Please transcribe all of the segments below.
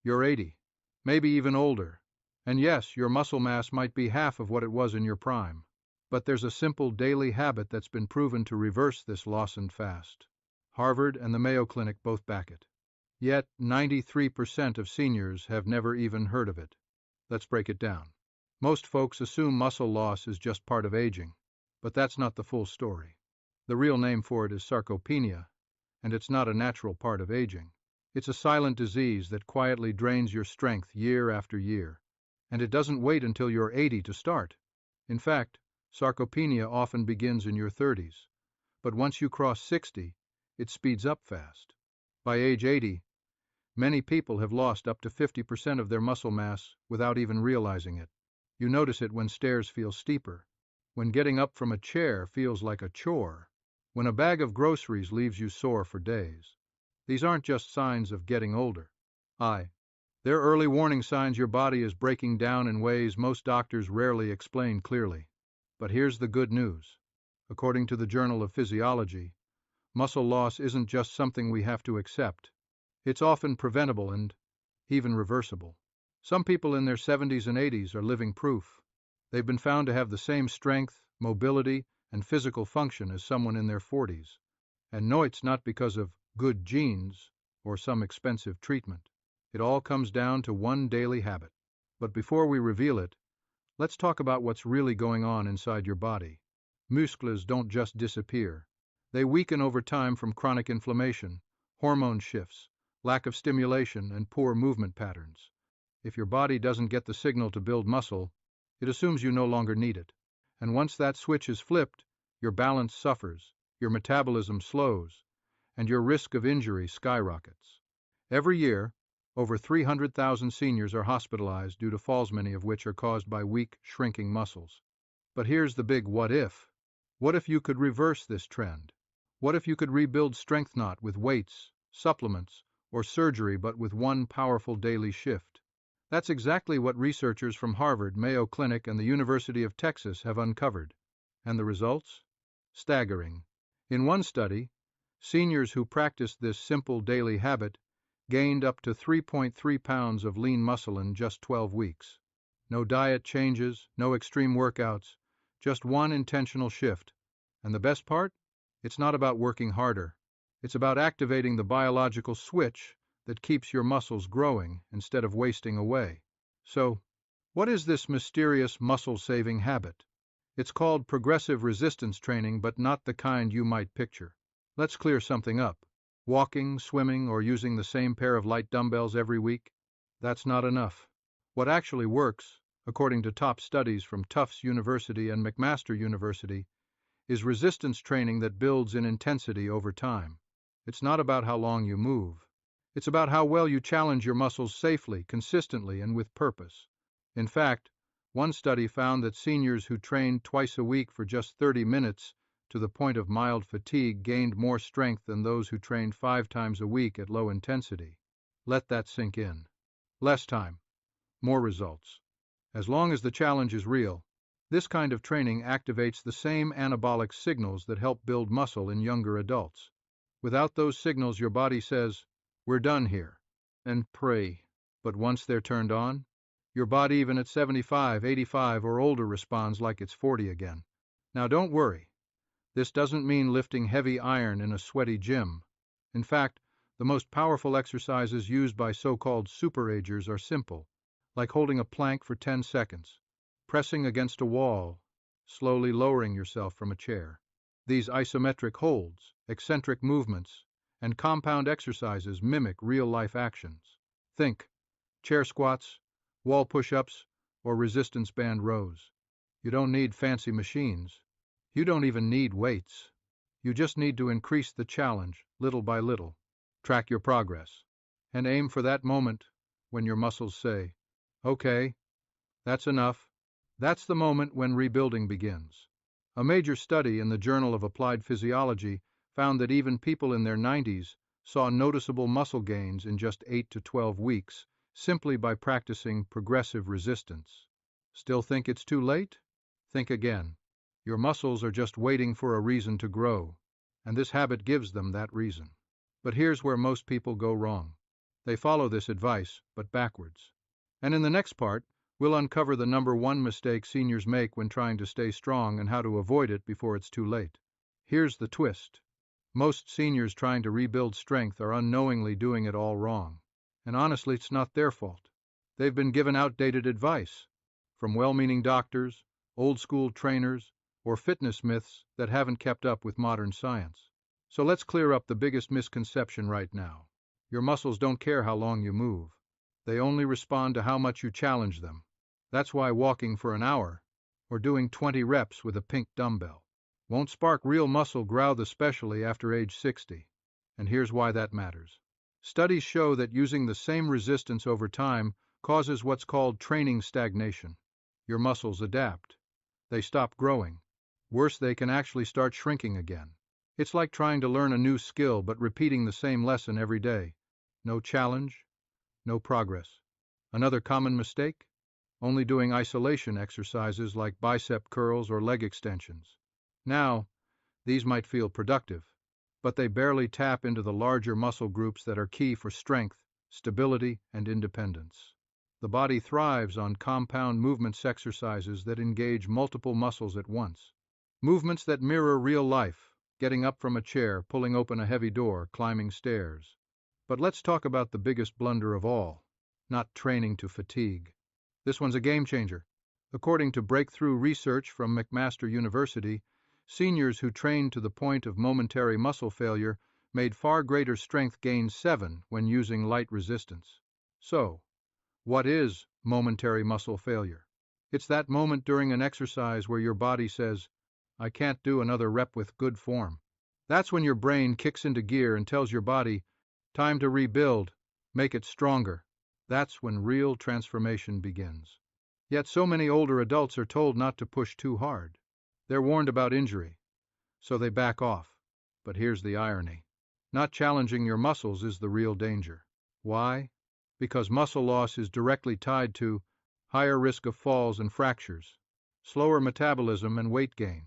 You're 80, maybe even older, and yes, your muscle mass might be half of what it was in your prime. But there's a simple daily habit that's been proven to reverse this loss and fast. Harvard and the Mayo Clinic both back it. Yet 93% of seniors have never even heard of it. Let's break it down. Most folks assume muscle loss is just part of aging, but that's not the full story. The real name for it is sarcopenia, and it's not a natural part of aging. It's a silent disease that quietly drains your strength year after year, and it doesn't wait until you're 80 to start. In fact, sarcopenia often begins in your 30s, but once you cross 60, it speeds up fast. By age 80, many people have lost up to 50% of their muscle mass without even realizing it. You notice it when stairs feel steeper, when getting up from a chair feels like a chore, when a bag of groceries leaves you sore for days. These aren't just signs of getting older. They're early warning signs your body is breaking down in ways most doctors rarely explain clearly. But here's the good news. According to the Journal of Physiology, muscle loss isn't just something we have to accept. It's often preventable and even reversible. Some people in their 70s and 80s are living proof. They've been found to have the same strength, mobility, and physical function as someone in their 40s. And no, it's not because of good genes or some expensive treatment. It all comes down to one daily habit. But before we reveal it, let's talk about what's really going on inside your body. Muscles don't just disappear. They weaken over time from chronic inflammation, hormone shifts, lack of stimulation, and poor movement patterns. If your body doesn't get the signal to build muscle, it assumes you no longer need it. And once that switch is flipped, your balance suffers, your metabolism slows, and your risk of injury skyrockets. Every year, over 300,000 seniors are hospitalized due to falls, many of which are caused by weak, shrinking muscles. But here's the big what if. What if you could reverse this trend? What if you could rebuild strength not with weights, supplements, or surgery, but with one powerful daily shift? That's exactly what researchers from Harvard, Mayo Clinic, and the University of Texas have uncovered. And the results? Staggering. In one study, seniors who practiced this simple daily habit gained up to 3.3 pounds of lean muscle in just 12 weeks. No diet changes, no extreme workouts, just one intentional shift. And the best part? It's not about working harder. It's about activating the biological switch that keeps your muscles growing instead of wasting away. So, what is this mysterious muscle-saving habit? It's called progressive resistance training, but not the kind you might picture. Let's clear something up. Walking, swimming, or using the same pair of light dumbbells every week? That's not enough. What actually works, according to top studies from Tufts University and McMaster University, is resistance training that builds in intensity over time. It's not about how long you move. It's about how well you challenge your muscles safely, consistently, and with purpose. In fact, one study found that seniors who trained twice a week for just 30 minutes to the point of mild fatigue gained more strength than those who trained 5 times a week at low intensity. Let that sink in. Less time, more results. As long as the challenge is real, this kind of training activates the same anabolic signals that help build muscle in younger adults. Without those signals, your body says, "We're done here," and pray. But once they're turned on, your body, even at 75, 85, or older, responds like it's 40 again. Now don't worry. This doesn't mean lifting heavy iron in a sweaty gym. In fact, the most powerful exercises used by so-called superagers are simple, like holding a plank for 10 seconds, pressing against a wall, slowly lowering yourself from a chair. These isometric holds, eccentric movements, and compound exercises mimic real-life actions. Think chair squats, wall push-ups, or resistance band rows. You don't need fancy machines. You don't even need weights. You just need to increase the challenge, little by little. Track your progress, and aim for that moment when your muscles say, "Okay, that's enough." That's the moment when rebuilding begins. A major study in the Journal of Applied Physiology found that even people in their 90s saw noticeable muscle gains in just 8 to 12 weeks, simply by practicing progressive resistance. Still think it's too late? Think again. Your muscles are just waiting for a reason to grow, and this habit gives them that reason. But here's where most people go wrong. They follow this advice, but backwards. And in the next part, we'll uncover the number one mistake seniors make when trying to stay strong and how to avoid it before it's too late. Here's the twist. Most seniors trying to rebuild strength are unknowingly doing it all wrong. And honestly, it's not their fault. They've been given outdated advice from well-meaning doctors, old-school trainers, or fitness myths that haven't kept up with modern science. So let's clear up the biggest misconception right now. Your muscles don't care how long you move. They only respond to how much you challenge them. That's why walking for an hour, or doing 20 reps with a pink dumbbell, won't spark real muscle growth, especially after age 60. And here's why that matters. Studies show that using the same resistance over time causes what's called training stagnation. Your muscles adapt. They stop growing. Worse, they can actually start shrinking again. It's like trying to learn a new skill but repeating the same lesson every day. No challenge, no progress. Another common mistake? Only doing isolation exercises like bicep curls or leg extensions. Now, these might feel productive, but they barely tap into the larger muscle groups that are key for strength, stability, and independence. The body thrives on compound movements exercises that engage multiple muscles at once. Movements that mirror real life, getting up from a chair, pulling open a heavy door, climbing stairs. But let's talk about the biggest blunder of all, not training to fatigue. This one's a game changer. According to breakthrough research from McMaster University, seniors who trained to the point of momentary muscle failure made far greater strength gains 7 when using light resistance. So, what is momentary muscle failure? It's that moment during an exercise where your body says, I can't do another rep with good form. That's when your brain kicks into gear and tells your body, time to rebuild, make it stronger. That's when real transformation begins. Yet so many older adults are told not to push too hard. They're warned about injury, so they back off. But here's the irony. Not challenging your muscles is the real danger. Why? Because muscle loss is directly tied to higher risk of falls and fractures, slower metabolism and weight gain,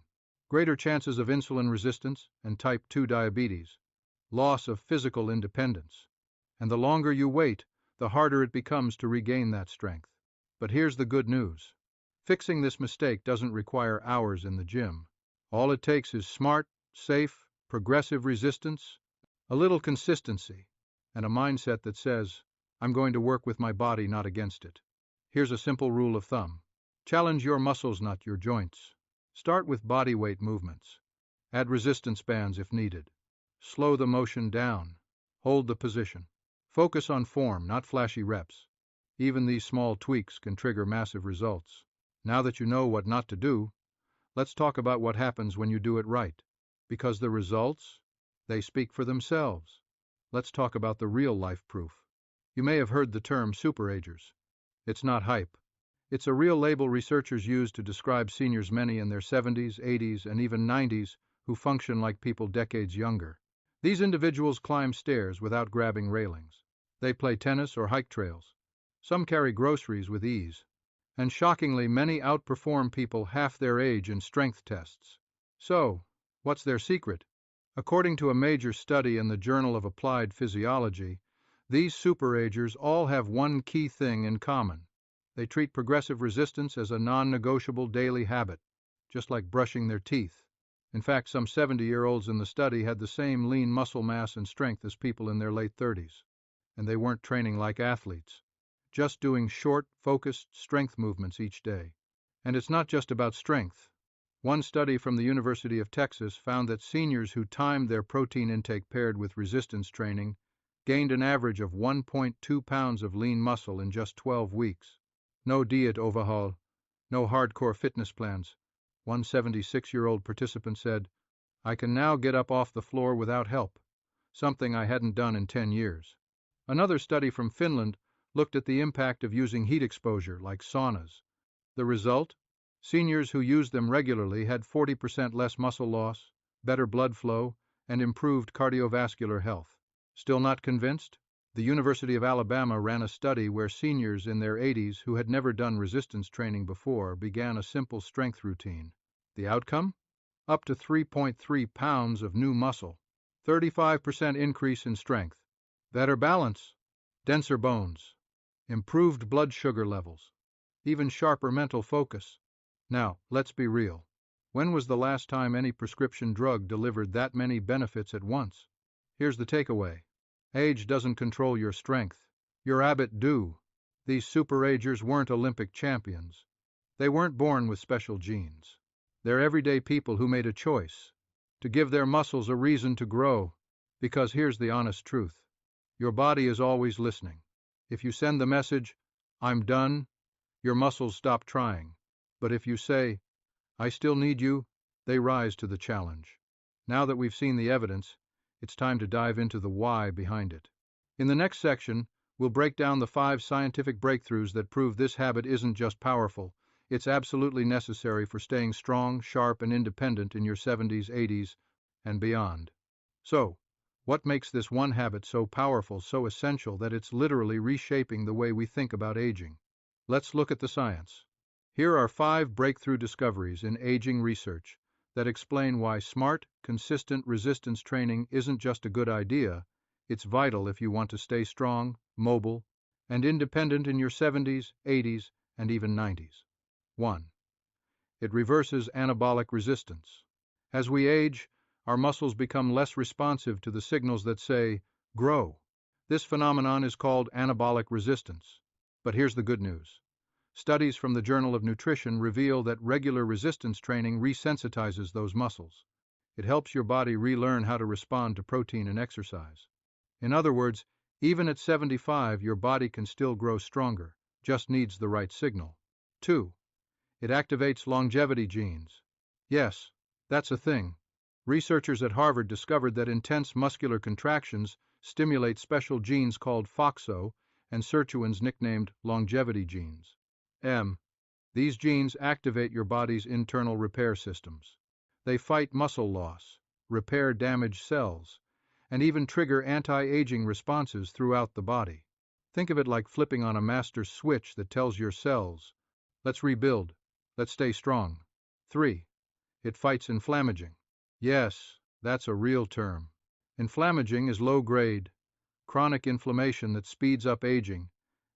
greater chances of insulin resistance and type 2 diabetes, loss of physical independence. And the longer you wait, the harder it becomes to regain that strength. But here's the good news. Fixing this mistake doesn't require hours in the gym. All it takes is smart, safe, progressive resistance, a little consistency, and a mindset that says, I'm going to work with my body, not against it. Here's a simple rule of thumb. Challenge your muscles, not your joints. Start with body weight movements. Add resistance bands if needed. Slow the motion down. Hold the position. Focus on form, not flashy reps. Even these small tweaks can trigger massive results. Now that you know what not to do, let's talk about what happens when you do it right. Because the results, they speak for themselves. Let's talk about the real-life proof. You may have heard the term superagers. It's not hype. It's a real label researchers use to describe seniors, many in their 70s, 80s, and even 90s, who function like people decades younger. These individuals climb stairs without grabbing railings. They play tennis or hike trails. Some carry groceries with ease. And shockingly, many outperform people half their age in strength tests. So, what's their secret? According to a major study in the Journal of Applied Physiology, these superagers all have one key thing in common. They treat progressive resistance as a non-negotiable daily habit, just like brushing their teeth. In fact, some 70-year-olds in the study had the same lean muscle mass and strength as people in their late 30s. And they weren't training like athletes, just doing short, focused strength movements each day. And it's not just about strength. One study from the University of Texas found that seniors who timed their protein intake paired with resistance training gained an average of 1.2 pounds of lean muscle in just 12 weeks. No diet overhaul, no hardcore fitness plans. One 76-year-old participant said, I can now get up off the floor without help, something I hadn't done in 10 years. Another study from Finland looked at the impact of using heat exposure, like saunas. The result? Seniors who used them regularly had 40% less muscle loss, better blood flow, and improved cardiovascular health. Still not convinced? The University of Alabama ran a study where seniors in their 80s who had never done resistance training before began a simple strength routine. The outcome? Up to 3.3 pounds of new muscle, 35% increase in strength, better balance, denser bones, improved blood sugar levels, even sharper mental focus. Now, let's be real. When was the last time any prescription drug delivered that many benefits at once? Here's the takeaway. Age doesn't control your strength. Your habit do. These superagers weren't Olympic champions. They weren't born with special genes. They're everyday people who made a choice to give their muscles a reason to grow. Because here's the honest truth. Your body is always listening. If you send the message, "I'm done," your muscles stop trying. But if you say, "I still need you," they rise to the challenge. Now that we've seen the evidence, it's time to dive into the why behind it. In the next section, we'll break down the 5 scientific breakthroughs that prove this habit isn't just powerful, it's absolutely necessary for staying strong, sharp, and independent in your 70s, 80s, and beyond. So, what makes this one habit so powerful, so essential that it's literally reshaping the way we think about aging? Let's look at the science. Here are 5 breakthrough discoveries in aging research that explain why smart, consistent resistance training isn't just a good idea, it's vital if you want to stay strong, mobile, and independent in your 70s, 80s, and even 90s. 1. It reverses anabolic resistance. As we age, our muscles become less responsive to the signals that say, "grow." This phenomenon is called anabolic resistance. But here's the good news. Studies from the Journal of Nutrition reveal that regular resistance training resensitizes those muscles. It helps your body relearn how to respond to protein and exercise. In other words, even at 75, your body can still grow stronger, just needs the right signal. 2. It activates longevity genes. Yes, that's a thing. Researchers at Harvard discovered that intense muscular contractions stimulate special genes called FOXO and sirtuins nicknamed longevity genes. These genes activate your body's internal repair systems. They fight muscle loss, repair damaged cells, and even trigger anti-aging responses throughout the body. Think of it like flipping on a master switch that tells your cells, "Let's rebuild, let's stay strong." 3. It fights inflammaging. Yes, that's a real term. Inflammaging is low-grade, chronic inflammation that speeds up aging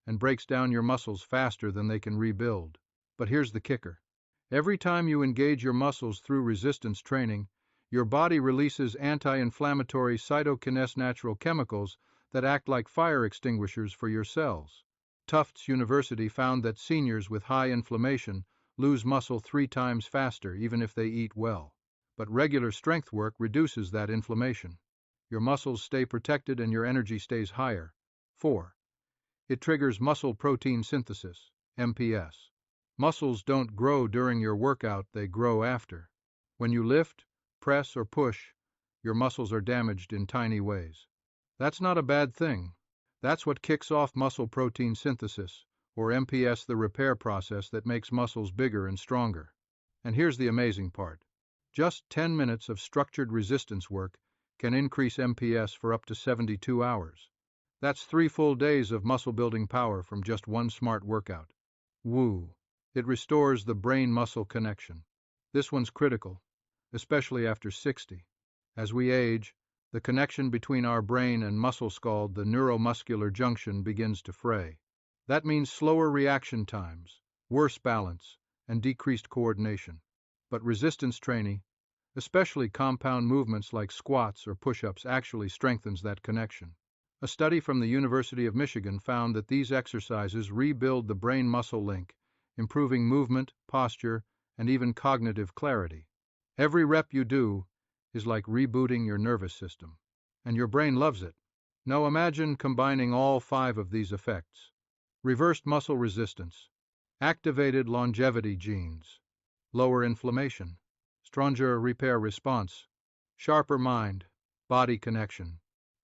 and breaks down your muscles faster than they can rebuild. But here's the kicker. Every time you engage your muscles through resistance training, your body releases anti-inflammatory cytokines natural chemicals that act like fire extinguishers for your cells. Tufts University found that seniors with high inflammation lose muscle 3 times faster even if they eat well. But regular strength work reduces that inflammation. Your muscles stay protected and your energy stays higher. 4. It triggers muscle protein synthesis, MPS. Muscles don't grow during your workout, they grow after. When you lift, press, or push, your muscles are damaged in tiny ways. That's not a bad thing. That's what kicks off muscle protein synthesis, or MPS, the repair process that makes muscles bigger and stronger. And here's the amazing part. Just 10 minutes of structured resistance work can increase MPS for up to 72 hours. That's 3 full days of muscle-building power from just one smart workout. Woo! It restores the brain-muscle connection. This one's critical, especially after 60. As we age, the connection between our brain and muscles called the neuromuscular junction begins to fray. That means slower reaction times, worse balance, and decreased coordination. But resistance training, especially compound movements like squats or push-ups, actually strengthens that connection. A study from the University of Michigan found that these exercises rebuild the brain-muscle link, improving movement, posture, and even cognitive clarity. Every rep you do is like rebooting your nervous system, and your brain loves it. Now imagine combining all 5 of these effects. Reversed muscle resistance, activated longevity genes, lower inflammation, stronger repair response, sharper mind, body connection,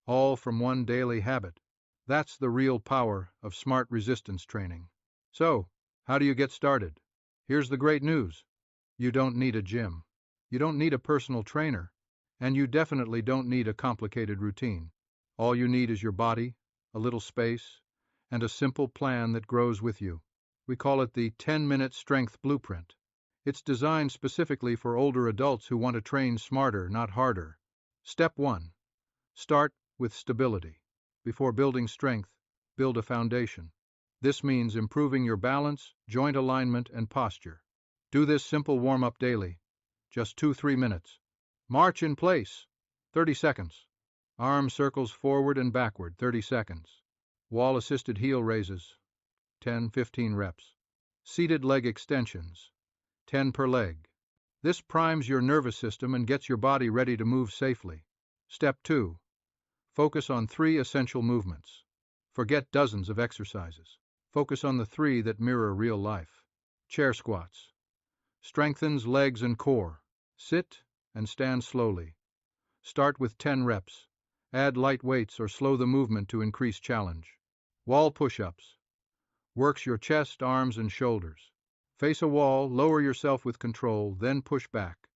all from one daily habit. That's the real power of smart resistance training. So, how do you get started? Here's the great news. You don't need a gym. You don't need a personal trainer. And you definitely don't need a complicated routine. All you need is your body, a little space, and a simple plan that grows with you. We call it the 10-minute strength blueprint. It's designed specifically for older adults who want to train smarter, not harder. Step 1. Start with stability. Before building strength, build a foundation. This means improving your balance, joint alignment, and posture. Do this simple warm-up daily, just 2-3 minutes. March in place, 30 seconds. Arm circles forward and backward, 30 seconds. Wall-assisted heel raises, 10-15 reps. Seated leg extensions, 10 per leg. This primes your nervous system and gets your body ready to move safely. Step 2. Focus on 3 essential movements. Forget dozens of exercises. Focus on the 3 that mirror real life. Chair squats. Strengthens legs and core. Sit and stand slowly. Start with 10 reps. Add light weights or slow the movement to increase challenge. Wall push-ups. Works your chest, arms, and shoulders. Face a wall, lower yourself with control, then push back.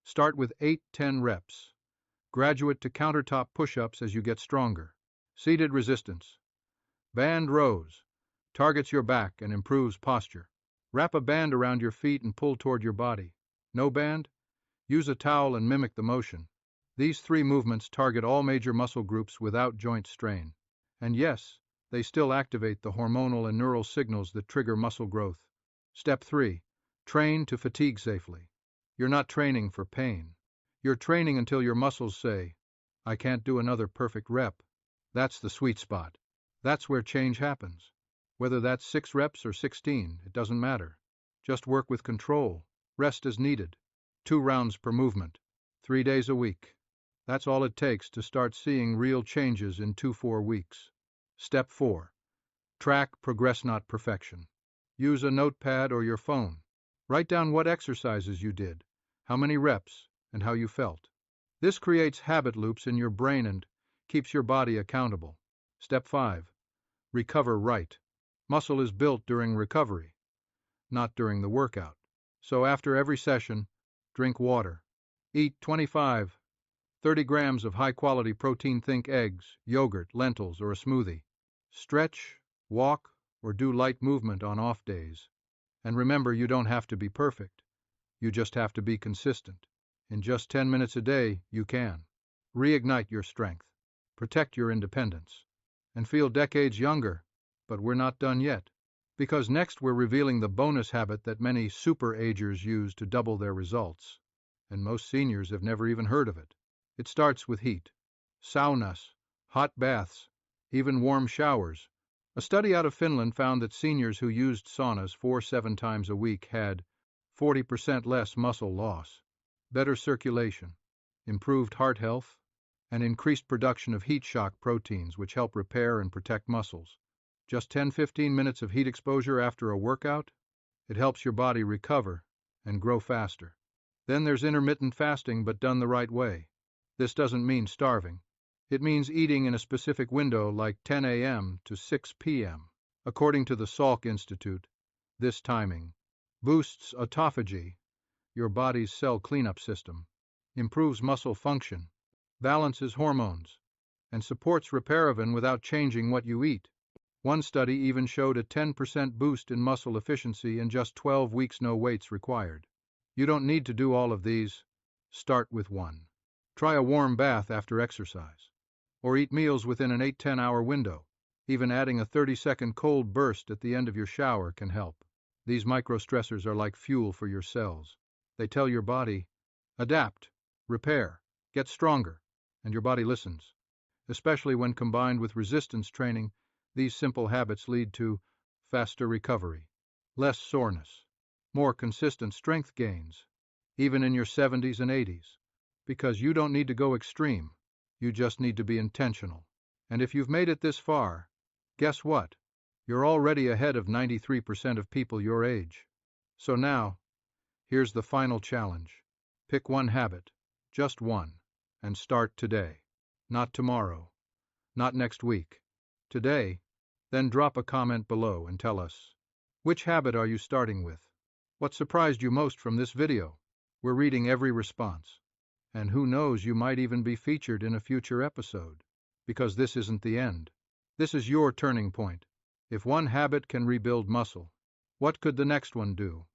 Start with 8-10 reps. Graduate to countertop push-ups as you get stronger. Seated resistance. Band rows. Targets your back and improves posture. Wrap a band around your feet and pull toward your body. No band? Use a towel and mimic the motion. These 3 movements target all major muscle groups without joint strain. And yes, they still activate the hormonal and neural signals that trigger muscle growth. Step 3. Train to fatigue safely. You're not training for pain. You're training until your muscles say, I can't do another perfect rep. That's the sweet spot. That's where change happens. Whether that's 6 reps or 16, it doesn't matter. Just work with control. Rest as needed. 2 rounds per movement. 3 days a week. That's all it takes to start seeing real changes in 2-4 weeks. Step 4. Track progress, not perfection. Use a notepad or your phone. Write down what exercises you did, how many reps, and how you felt. This creates habit loops in your brain and keeps your body accountable. Step 5. Recover right. Muscle is built during recovery, not during the workout. So after every session, drink water. Eat 25-30 grams of high-quality protein. Think eggs, yogurt, lentils, or a smoothie. Stretch, walk, or do light movement on off days. And remember, you don't have to be perfect. You just have to be consistent. In just 10 minutes a day, you can. Reignite your strength. Protect your independence. And feel decades younger. But we're not done yet. Because next we're revealing the bonus habit that many super-agers use to double their results. And most seniors have never even heard of it. It starts with heat. Saunas, hot baths, even warm showers. A study out of Finland found that seniors who used saunas 4-7 times a week had 40% less muscle loss, better circulation, improved heart health, and increased production of heat shock proteins, which help repair and protect muscles. Just 10-15 minutes of heat exposure after a workout, it helps your body recover and grow faster. Then there's intermittent fasting, but done the right way. This doesn't mean starving. It means eating in a specific window like 10 a.m. to 6 p.m. According to the Salk Institute, this timing boosts autophagy, your body's cell cleanup system, improves muscle function, balances hormones, and supports reparaven without changing what you eat. One study even showed a 10% boost in muscle efficiency in just 12 weeks, no weights required. You don't need to do all of these. Start with 1. Try a warm bath after exercise. Or eat meals within an 8-10 hour window. Even adding a 30-second cold burst at the end of your shower can help. These microstressors are like fuel for your cells. They tell your body, adapt, repair, get stronger, and your body listens. Especially when combined with resistance training, these simple habits lead to faster recovery, less soreness, more consistent strength gains, even in your 70s and 80s. Because you don't need to go extreme. You just need to be intentional. And if you've made it this far, guess what? You're already ahead of 93% of people your age. So now, here's the final challenge. Pick one habit, just one, and start today. Not tomorrow, not next week. Today, then drop a comment below and tell us, which habit are you starting with? What surprised you most from this video? We're reading every response. And who knows, you might even be featured in a future episode. Because this isn't the end. This is your turning point. If one habit can rebuild muscle, what could the next one do?